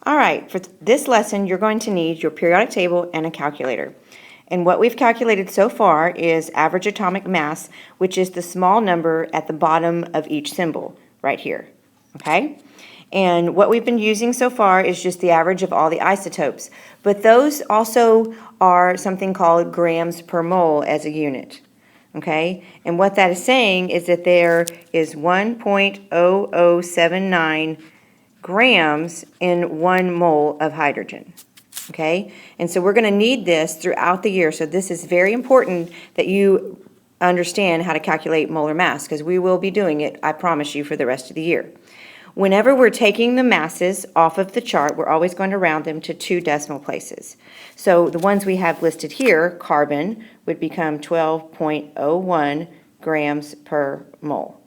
All right, for this lesson, you're going to need your periodic table and a calculator. And what we've calculated so far is average atomic mass, which is the small number at the bottom of each symbol, right here, okay? And what we've been using so far is just the average of all the isotopes. But those also are something called grams per mole as a unit, okay? And what that is saying is that there is 1.0079 grams in 1 mole of hydrogen, okay? And so we're going to need this throughout the year. So this is very important that you understand how to calculate molar mass, because we will be doing it, I promise you, for the rest of the year. Whenever we're taking the masses off of the chart, we're always going to round them to 2 decimal places. So the ones we have listed here, carbon, would become 12.01 grams per mole.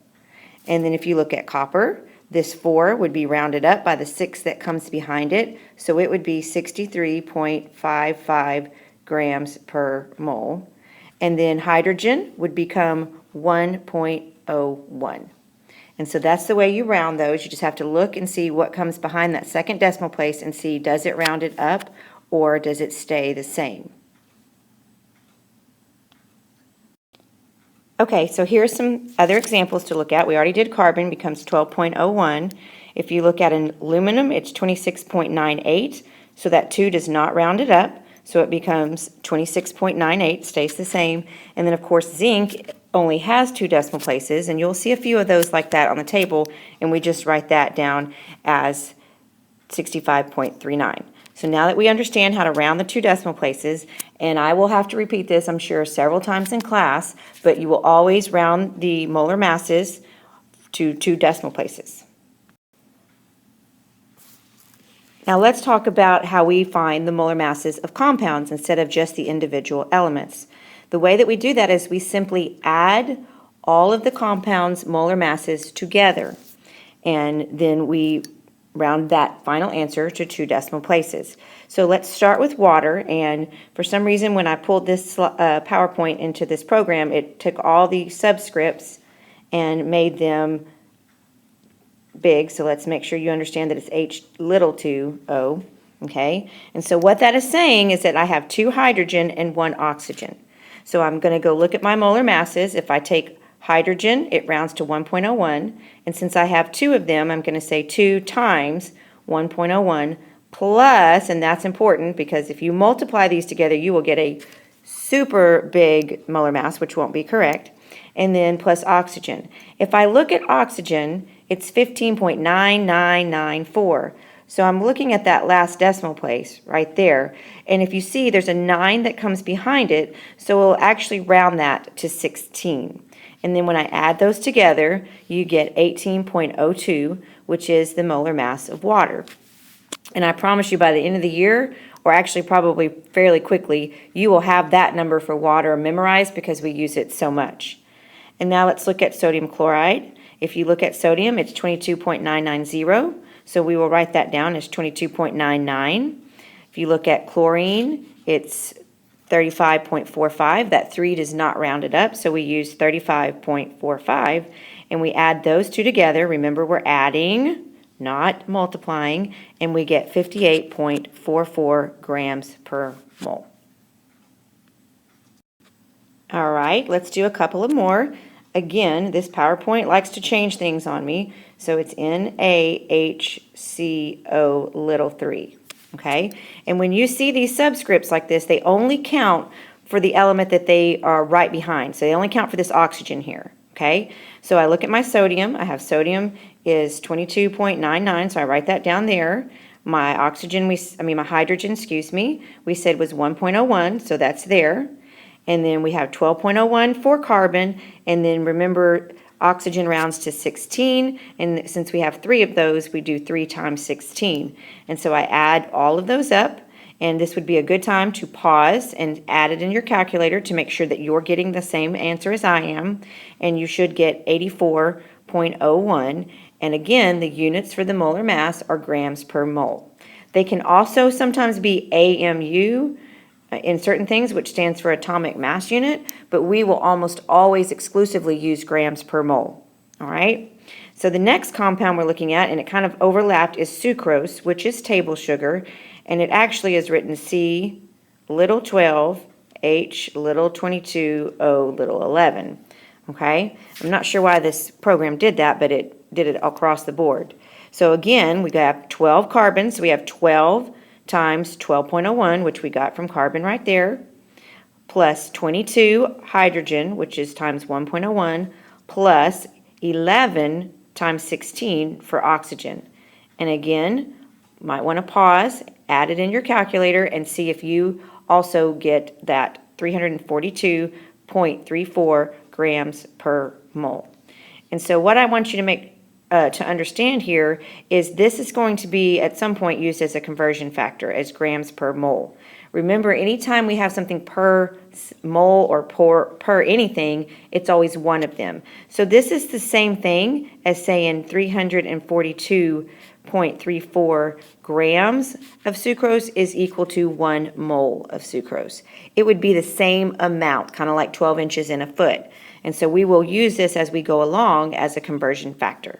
And then if you look at copper, this 4 would be rounded up by the 6 that comes behind it, so it would be 63.55 grams per mole. And then hydrogen would become 1.01. And so that's the way you round those. You just have to look and see what comes behind that second decimal place and see, does it round it up or does it stay the same? Okay, so here's some other examples to look at. We already did carbon, becomes 12.01. If you look at an aluminum, it's 26.98, so that 2 does not round it up, so it becomes 26.98, stays the same. And then, of course, zinc only has 2 decimal places, and you'll see a few of those like that on the table, and we just write that down as 65.39. So now that we understand how to round the 2 decimal places, and I will have to repeat this, I'm sure, several times in class, but you will always round the molar masses to 2 decimal places. Now let's talk about how we find the molar masses of compounds instead of just the individual elements. The way that we do that is we simply add all of the compounds' molar masses together, and then we round that final answer to 2 decimal places. So let's start with water, and for some reason when I pulled this PowerPoint into this program, it took all the subscripts and made them big, so let's make sure you understand that it's H2O, okay? And so what that is saying is that I have 2 hydrogen and 1 oxygen. So I'm going to go look at my molar masses. If I take hydrogen, it rounds to 1.01, and since I have 2 of them, I'm going to say 2 times 1.01 plus, and that's important because if you multiply these together, you will get a super big molar mass, which won't be correct, and then plus oxygen. If I look at oxygen, it's 15.9994. So I'm looking at that last decimal place right there. And if you see, there's a 9 that comes behind it, so we'll actually round that to 16. And then when I add those together, you get 18.02, which is the molar mass of water. And I promise you by the end of the year, or actually probably fairly quickly, you will have that number for water memorized because we use it so much. And now let's look at sodium chloride. If you look at sodium, it's 22.990. So we will write that down as 22.99. If you look at chlorine, it's 35.45. That 3 does not round it up, so we use 35.45. And we add those 2 together. Remember, we're adding, not multiplying, and we get 58.44 grams per mole. All right, let's do a couple of more. Again, this PowerPoint likes to change things on me, so it's NaHCO3, okay? And when you see these subscripts like this, they only count for the element that they are right behind. So they only count for this oxygen here, okay? So I look at my sodium. I have sodium is 22.99, so I write that down there. My oxygen, my hydrogen, we said was 1.01, so that's there. And then we have 12.01 for carbon, and then remember oxygen rounds to 16, and since we have 3 of those, we do 3 times 16. And so I add all of those up, and this would be a good time to pause and add it in your calculator to make sure that you're getting the same answer as I am, and you should get 84.01. And again, the units for the molar mass are grams per mole. They can also sometimes be AMU, in certain things, which stands for atomic mass unit, but we will almost always exclusively use grams per mole, all right? So the next compound we're looking at, and it kind of overlapped, is sucrose, which is table sugar, and it actually is written C little 12, H little 22, O little 11. Okay? I'm not sure why this program did that, but it did it across the board. So again, we have 12 carbons, so we have 12 times 12.01, which we got from carbon right there, plus 22 hydrogen, which is times 1.01, plus 11 times 16 for oxygen. And again, might want to pause, add it in your calculator, and see if you also get that 342.34 grams per mole. And so what I want you to make to understand here is this is going to be at some point used as a conversion factor, as grams per mole. Remember, anytime we have something per mole or per anything, it's always one of them. So this is the same thing as saying 342.34 grams of sucrose is equal to 1 mole of sucrose. It would be the same amount, kind of like 12 inches in a foot. And so we will use this as we go along as a conversion factor.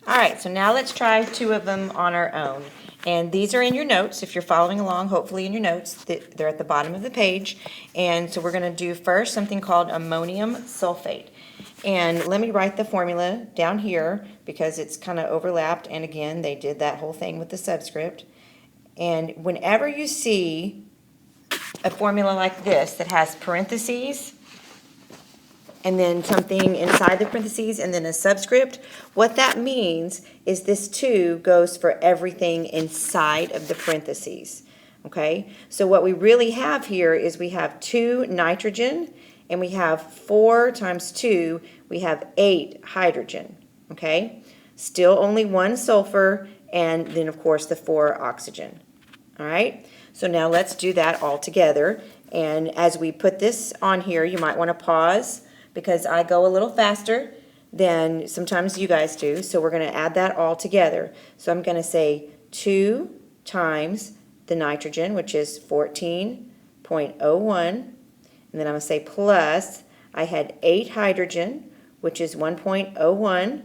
All right, so now let's try 2 of them on our own. And these are in your notes, if you're following along, hopefully in your notes. They're at the bottom of the page. And so we're going to do first something called ammonium sulfate. And let me write the formula down here because it's kind of overlapped. And again, they did that whole thing with the subscript. And whenever you see a formula like this that has parentheses, and then something inside the parentheses, and then a subscript, what that means is this 2 goes for everything inside of the parentheses, okay? So what we really have here is we have 2 nitrogen, and we have 4 times 2, we have 8 hydrogen, okay? Still only 1 sulfur, and then of course the 4 oxygen, all right? So now let's do that all together, and as we put this on here, you might want to pause, because I go a little faster than sometimes you guys do. So we're going to add that all together. So I'm going to say 2 times the nitrogen, which is 14.01. And then I'm going to say plus, I had 8 hydrogen, which is 1.01,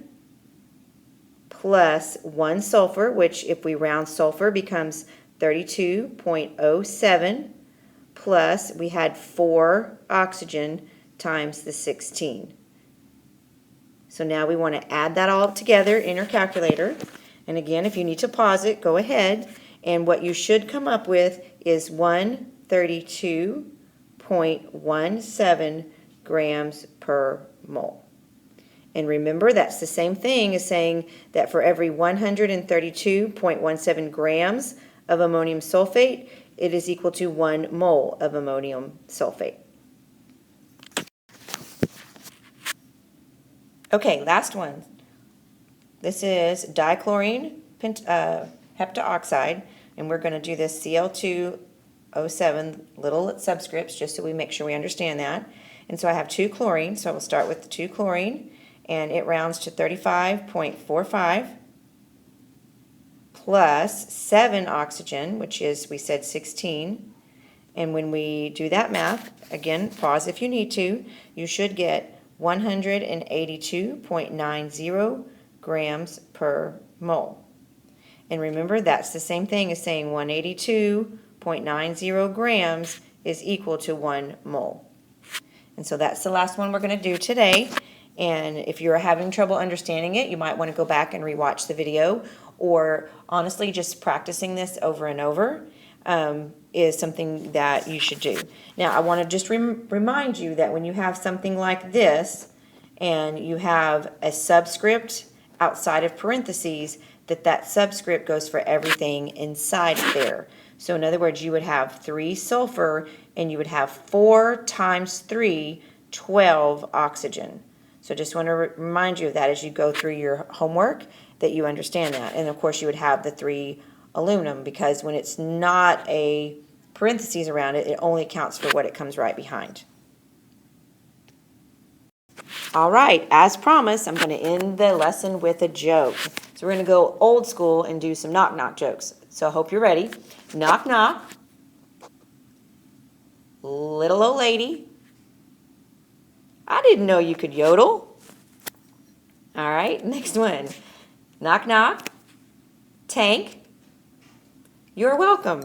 plus 1 sulfur, which if we round sulfur becomes 32.07, plus we had 4 oxygen, times the 16. So now we want to add that all together in your calculator. And again, if you need to pause it, go ahead. And what you should come up with is 132.17 grams per mole. And remember, that's the same thing as saying that for every 132.17 grams of ammonium sulfate, it is equal to 1 mole of ammonium sulfate. Okay, last one. This is dichlorine heptaoxide, and we're going to do this Cl2O7 little subscripts just so we make sure we understand that. And so I have 2 chlorine, so I will start with the 2 chlorine, and it rounds to 35.45 plus 7 oxygen, which is, we said 16. And when we do that math, again, pause if you need to, you should get 182.90 grams per mole. And remember, that's the same thing as saying 182.90 grams is equal to 1 mole. And so that's the last one we're going to do today. And if you're having trouble understanding it, you might want to go back and rewatch the video, or honestly, just practicing this over and over is something that you should do. Now, I want to just remind you that when you have something like this and you have a subscript outside of parentheses, that subscript goes for everything inside of there. So in other words, you would have 3 sulfur and you would have 4 times 3, 12 oxygen. So just want to remind you of that as you go through your homework, that you understand that. And of course you would have the 3 aluminum, because when it's not a parentheses around it, it only counts for what it comes right behind. All right, as promised, I'm going to end the lesson with a joke. So we're going to go old school and do some knock-knock jokes. So I hope you're ready. Knock, knock. Little old lady. I didn't know you could yodel. All right, next one. Knock, knock. Tank. You're welcome.